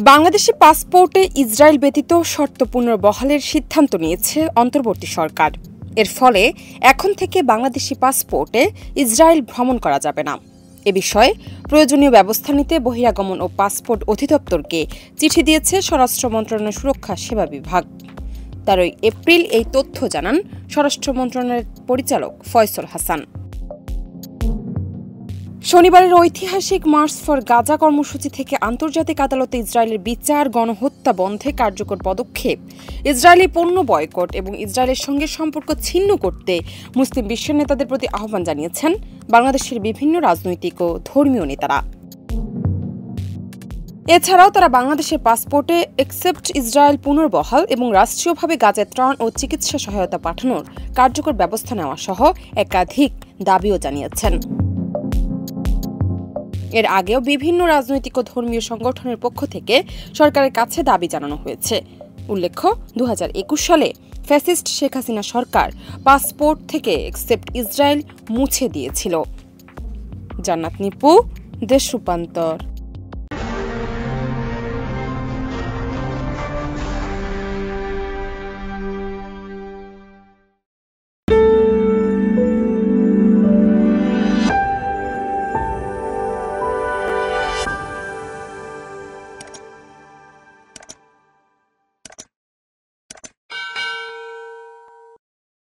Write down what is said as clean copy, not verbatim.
বাংলাদেশি পাসপোর্টে ইসরায়েল ব্যতীত শর্ত পুনর্বহালের সিদ্ধান্ত নিয়েছে অন্তর্বর্তী সরকার। এর ফলে এখন থেকে বাংলাদেশি পাসপোর্টে ইসরায়েল ভ্রমণ করা যাবে না। এ বিষয়ে প্রয়োজনীয় ব্যবস্থা নিতে বহিরাগমন ও পাসপোর্ট অধিদপ্তরকে চিঠি দিয়েছে স্বরাষ্ট্র মন্ত্রণালয়ের সুরক্ষা সেবা বিভাগ। 13 এপ্রিল এই তথ্য জানান স্বরাষ্ট্র মন্ত্রণালয়ের পরিচালক ফয়সল হাসান। শনিবারের ঐতিহাসিক মার্চ ফর গাজা কর্মসূচি থেকে আন্তর্জাতিক আদালতে ইসরায়েলের বিচার, গণহত্যা বন্ধে কার্যকর পদক্ষেপ, ইসরায়েলি পণ্য বয়কট এবং ইসরায়েলের সঙ্গে সম্পর্ক ছিন্ন করতে মুসলিম বিশ্ব নেতাদের প্রতি আহ্বান জানিয়েছেন বাংলাদেশের বিভিন্ন রাজনৈতিক ও ধর্মীয় নেতারা। এছাড়াও তারা বাংলাদেশের পাসপোর্টে একসেপ্ট ইসরায়েল পুনর্বহাল এবং রাষ্ট্রীয়ভাবে গাজায় ত্রাণ ও চিকিৎসা সহায়তা পাঠানোর কার্যকর ব্যবস্থা নেওয়া সহ একাধিক দাবিও জানিয়েছেন। এর আগেও বিভিন্ন রাজনৈতিক ও ধর্মীয় সংগঠনের পক্ষ থেকে সরকারের কাছে দাবি জানানো হয়েছে। উল্লেখ্য, 2021 সালে ফ্যাসিস্ট শেখ হাসিনা সরকার পাসপোর্ট থেকে একসেপ্ট ইসরায়েল মুছে দিয়েছিল। জান্নাত নিপু, দেশ রূপান্তর।